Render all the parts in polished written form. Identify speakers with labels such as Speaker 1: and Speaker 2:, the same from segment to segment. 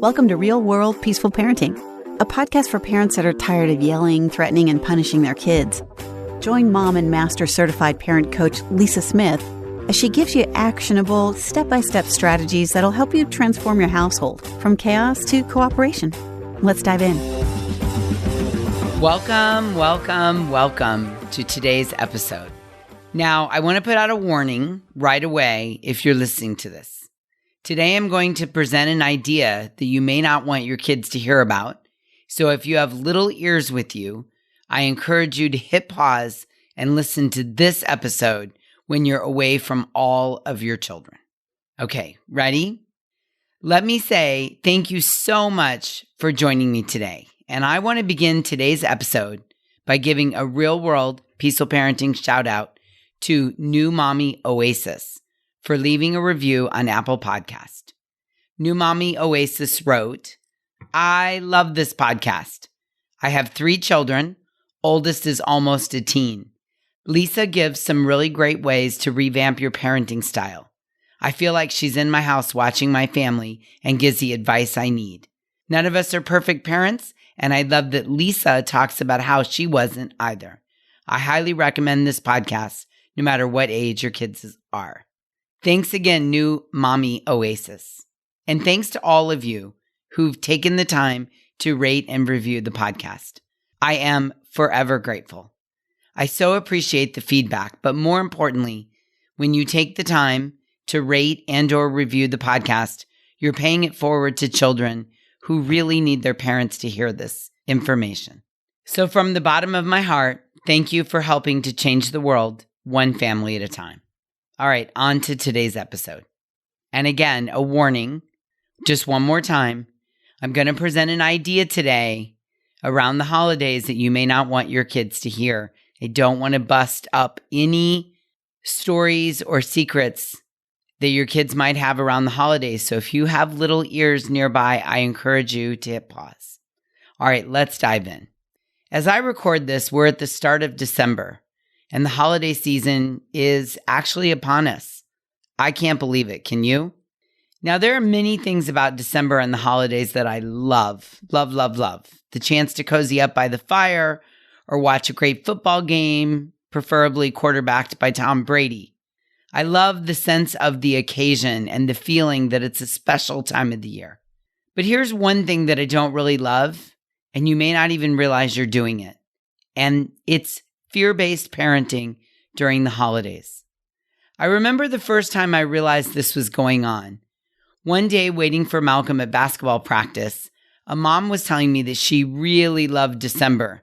Speaker 1: Welcome to Real World Peaceful Parenting, a podcast for parents that are tired of yelling, threatening, and punishing their kids. Join mom and master certified parent coach Lisa Smith as she gives you actionable, step-by-step strategies that'll help you transform your household from chaos to cooperation. Let's dive in.
Speaker 2: Welcome to today's episode. Now, I want to put out a warning right away if you're listening to this. Today, I'm going to present an idea that you may not want your kids to hear about. So if you have little ears with you, I encourage you to hit pause and listen to this episode when you're away from all of your children. Okay, ready? Let me say thank you so much for joining me today. And I want to begin today's episode by giving a real world peaceful parenting shout out to New Mommy Oasis for leaving a review on Apple Podcast. New Mommy Oasis wrote, I love this podcast. I have 3 children. Oldest is almost a teen. Lisa gives some really great ways to revamp your parenting style. I feel like she's in my house watching my family and gives the advice I need. None of us are perfect parents, and I love that Lisa talks about how she wasn't either. I highly recommend this podcast, no matter what age your kids are. Thanks again, New Mommy Oasis. And thanks to all of you who've taken the time to rate and review the podcast. I am forever grateful. I so appreciate the feedback, but more importantly, when you take the time to rate and or review the podcast, you're paying it forward to children who really need their parents to hear this information. So from the bottom of my heart, thank you for helping to change the world one family at a time. All right, on to today's episode. And again, a warning, just one more time. I'm going to present an idea today around the holidays that you may not want your kids to hear. I don't want to bust up any stories or secrets that your kids might have around the holidays. So if you have little ears nearby, I encourage you to hit pause. All right, let's dive in. As I record this, we're at the start of December. And the holiday season is actually upon us. I can't believe it. Can you? Now, there are many things about December and the holidays that I love. The chance to cozy up by the fire or watch a great football game, preferably quarterbacked by Tom Brady. I love the sense of the occasion and the feeling that it's a special time of the year. But here's one thing that I don't really love, and you may not even realize you're doing it. And it's fear-based parenting during the holidays. I remember the first time I realized this was going on. One day, waiting for Malcolm at basketball practice, a mom was telling me that she really loved December.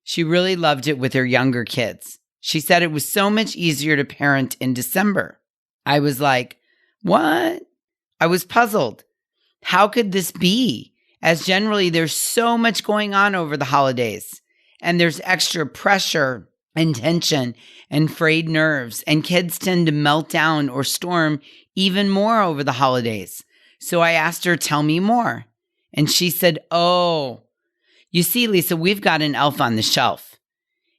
Speaker 2: She really loved it with her younger kids. She said it was so much easier to parent in December. I was like, what? I was puzzled. How could this be? As generally, there's so much going on over the holidays. And there's extra pressure and tension and frayed nerves. And kids tend to melt down or storm even more over the holidays. So I asked her, tell me more. And she said, oh, you see, Lisa, we've got an elf on the shelf.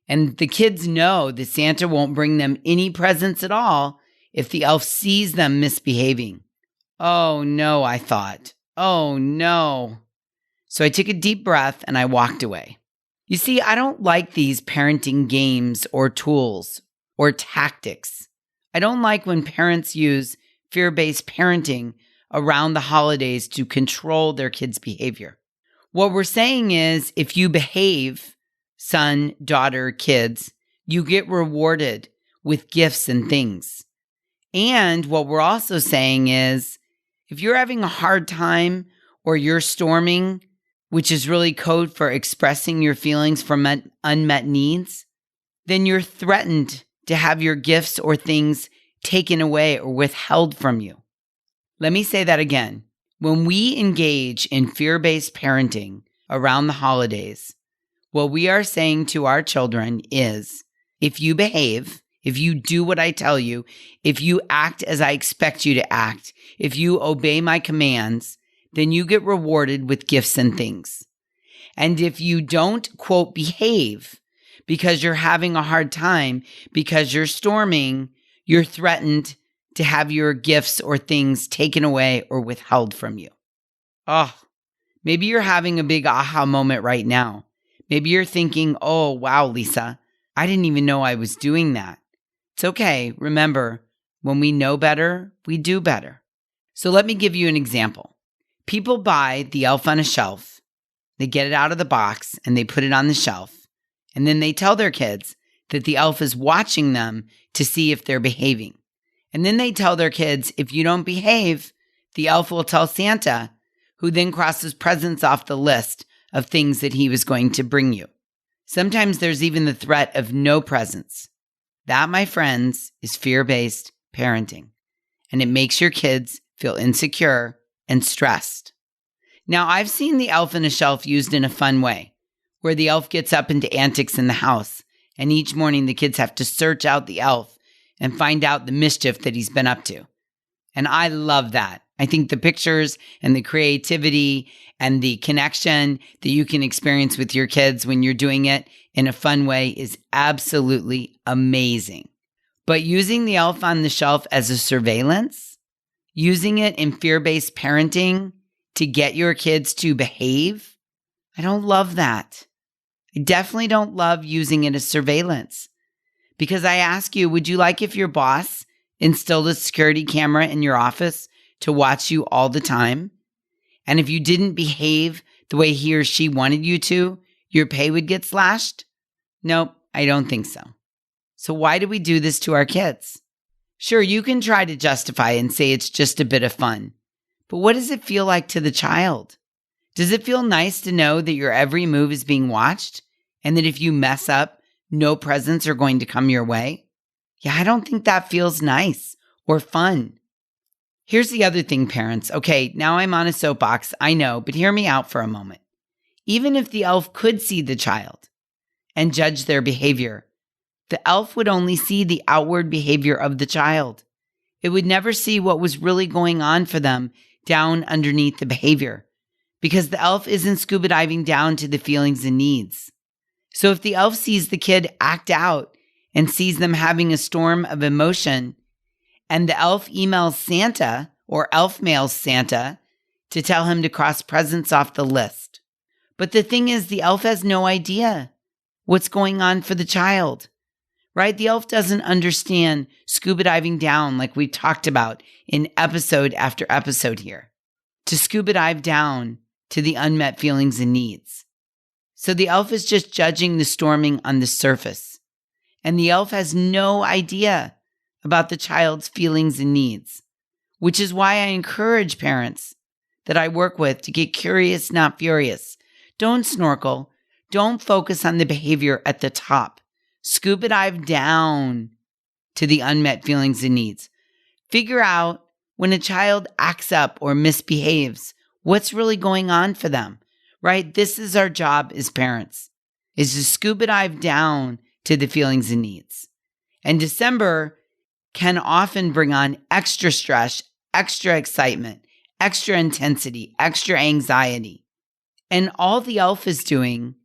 Speaker 2: And the kids know that Santa won't bring them any presents at all if the elf sees them misbehaving. Oh, no, I thought. Oh, no. So I took a deep breath and I walked away. You see, I don't like these parenting games or tools or tactics. I don't like when parents use fear-based parenting around the holidays to control their kids' behavior. What we're saying is, if you behave, son, daughter, kids, you get rewarded with gifts and things. And what we're also saying is, if you're having a hard time or you're storming, which is really code for expressing your feelings from unmet needs, then you're threatened to have your gifts or things taken away or withheld from you. Let me say that again. When we engage in fear-based parenting around the holidays, what we are saying to our children is, if you behave, if you do what I tell you, if you act as I expect you to act, if you obey my commands, then you get rewarded with gifts and things. And if you don't, quote, behave because you're having a hard time, because you're storming, you're threatened to have your gifts or things taken away or withheld from you. Oh, Maybe you're having a big aha moment right now. Maybe you're thinking, oh, wow, Lisa, I didn't even know I was doing that. It's okay. Remember, when we know better, we do better. So let me give you an example. People buy the elf on a shelf. They get it out of the box and they put it on the shelf. And then they tell their kids that the elf is watching them to see if they're behaving. And then they tell their kids, if you don't behave, the elf will tell Santa, who then crosses presents off the list of things that he was going to bring you. Sometimes there's even the threat of no presents. That, my friends, is fear-based parenting. And it makes your kids feel insecure and stressed. Now, I've seen the elf on a shelf used in a fun way, where the elf gets up into antics in the house, and each morning the kids have to search out the elf and find out the mischief that he's been up to. And I love that. I think the pictures and the creativity and the connection that you can experience with your kids when you're doing it in a fun way is absolutely amazing. But using the elf on the shelf as a surveillance, using it in fear-based parenting to get your kids to behave, I don't love that. I definitely don't love using it as surveillance. Because I ask you, would you like if your boss instilled a security camera in your office to watch you all the time? And if you didn't behave the way he or she wanted you to, your pay would get slashed? Nope, I don't think so. So why do we do this to our kids? Sure, you can try to justify and say it's just a bit of fun. But what does it feel like to the child? Does it feel nice to know that your every move is being watched and that if you mess up, no presents are going to come your way? Yeah, I don't think that feels nice or fun. Here's the other thing, parents. Okay, now I'm on a soapbox, I know, but hear me out for a moment. Even if the elf could see the child and judge their behavior, the elf would only see the outward behavior of the child. It would never see what was really going on for them down underneath the behavior, because the elf isn't scuba diving down to the feelings and needs. So if the elf sees the kid act out and sees them having a storm of emotion, and the elf emails Santa or elf mails Santa to tell him to cross presents off the list. But the thing is, the elf has no idea what's going on for the child, right? The elf doesn't understand scuba diving down like we talked about in episode after episode here, to scuba dive down to the unmet feelings and needs. So the elf is just judging the storming on the surface. And the elf has no idea about the child's feelings and needs, which is why I encourage parents that I work with to get curious, not furious. Don't snorkel. Don't focus on the behavior at the top. Scuba dive down to the unmet feelings and needs. Figure out when a child acts up or misbehaves, what's really going on for them, right? This is our job as parents, is to scuba dive down to the feelings and needs. And December can often bring on extra stress, extra excitement, extra intensity, extra anxiety. And all the elf is doing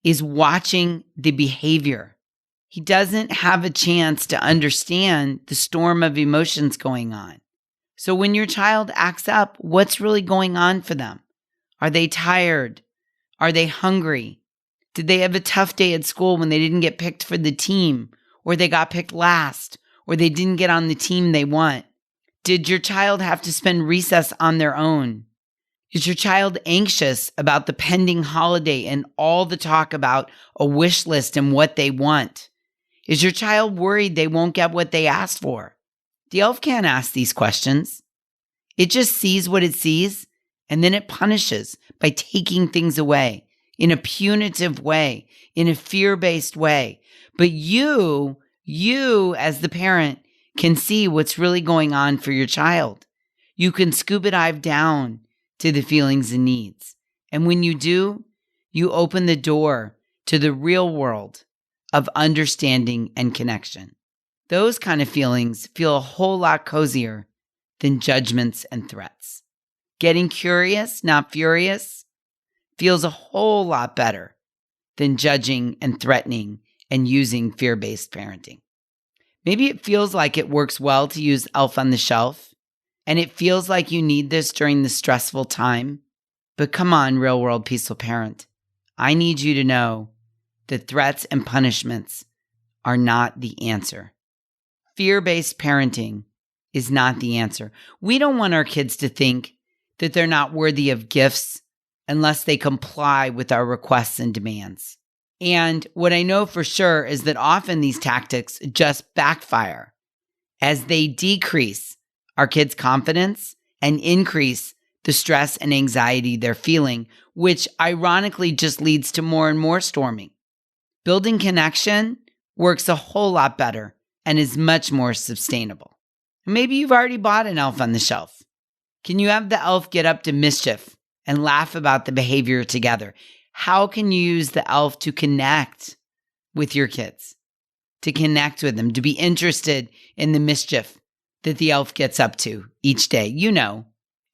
Speaker 2: is watching the behavior. He doesn't have a chance to understand the storm of emotions going on. So when your child acts up, what's really going on for them? Are they tired? Are they hungry? Did they have a tough day at school when they didn't get picked for the team, or they got picked last, or they didn't get on the team they want? Did your child have to spend recess on their own? Is your child anxious about the pending holiday and all the talk about a wish list and what they want? Is your child worried they won't get what they asked for? The elf can't ask these questions. It just sees what it sees, and then it punishes by taking things away in a punitive way, in a fear-based way. But you as the parent can see what's really going on for your child. You can scuba dive down to the feelings and needs. And when you do, you open the door to the real world of understanding and connection. Those kind of feelings feel a whole lot cozier than judgments and threats. Getting curious, not furious, feels a whole lot better than judging and threatening and using fear-based parenting. Maybe it feels like it works well to use elf on the shelf, and it feels like you need this during the stressful time. But come on, real world peaceful parent. I need you to know that threats and punishments are not the answer. Fear-based parenting is not the answer. We don't want our kids to think that they're not worthy of gifts unless they comply with our requests and demands. And what I know for sure is that often these tactics just backfire as they decrease our kids' confidence and increase the stress and anxiety they're feeling, which ironically just leads to more and more storming. Building connection works a whole lot better and is much more sustainable. Maybe you've already bought an elf on the shelf. Can you have the elf get up to mischief and laugh about the behavior together? How can you use the elf to connect with your kids, to connect with them, to be interested in the mischief that the elf gets up to each day? You know,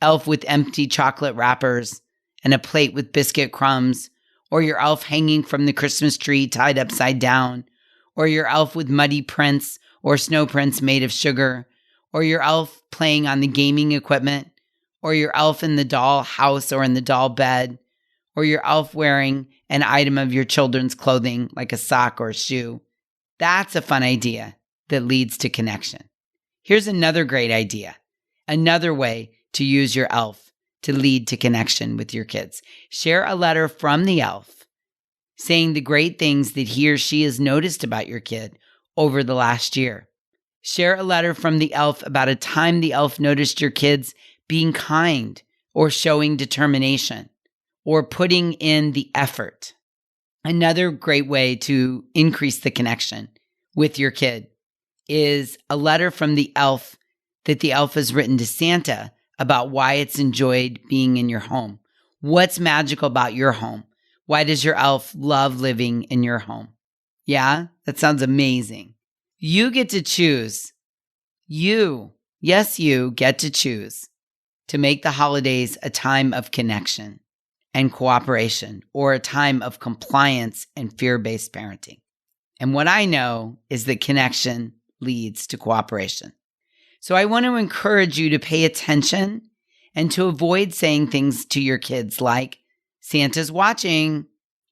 Speaker 2: elf with empty chocolate wrappers and a plate with biscuit crumbs, or your elf hanging from the Christmas tree tied upside down, or your elf with muddy prints or snow prints made of sugar, or your elf playing on the gaming equipment, or your elf in the doll house or in the doll bed, or your elf wearing an item of your children's clothing like a sock or a shoe. That's a fun idea that leads to connection. Here's another great idea, another way to use your elf to lead to connection with your kids. Share a letter from the elf saying the great things that he or she has noticed about your kid over the last year. Share a letter from the elf about a time the elf noticed your kids being kind or showing determination or putting in the effort. Another great way to increase the connection with your kid is a letter from the elf that the elf has written to Santa about why it's enjoyed being in your home. What's magical about your home? Why does your elf love living in your home? Yeah, that sounds amazing. You get to choose. You get to choose to make the holidays a time of connection and cooperation, or a time of compliance and fear-based parenting. And what I know is that connection leads to cooperation. So I want to encourage you to pay attention and to avoid saying things to your kids like, Santa's watching.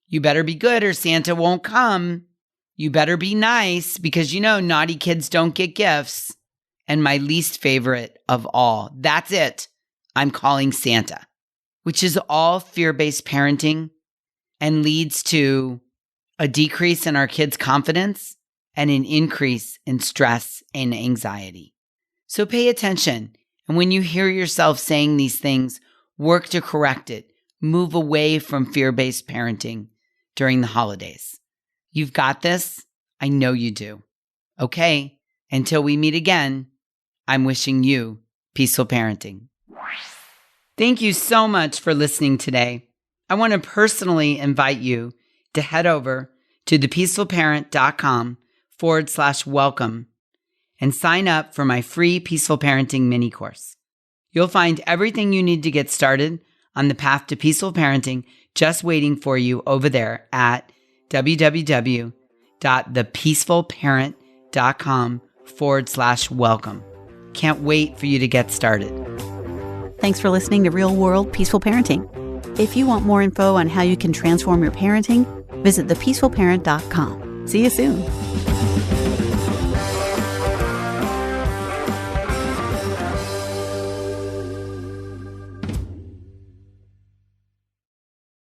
Speaker 2: You better be good or Santa won't come. You better be nice because you know naughty kids don't get gifts. And my least favorite of all, that's it. I'm calling Santa, which is all fear-based parenting and leads to a decrease in our kids' confidence and an increase in stress and anxiety. So pay attention. And when you hear yourself saying these things, work to correct it. Move away from fear-based parenting during the holidays. You've got this. I know you do. Okay, until we meet again, I'm wishing you peaceful parenting. Thank you so much for listening today. I want to personally invite you to head over to thepeacefulparent.com/welcome and sign up for my free Peaceful Parenting mini course. You'll find everything you need to get started on the path to peaceful parenting just waiting for you over there at www.thepeacefulparent.com/welcome. Can't wait for you to get started.
Speaker 1: Thanks for listening to Real World Peaceful Parenting. If you want more info on how you can transform your parenting, visit thepeacefulparent.com. See you soon.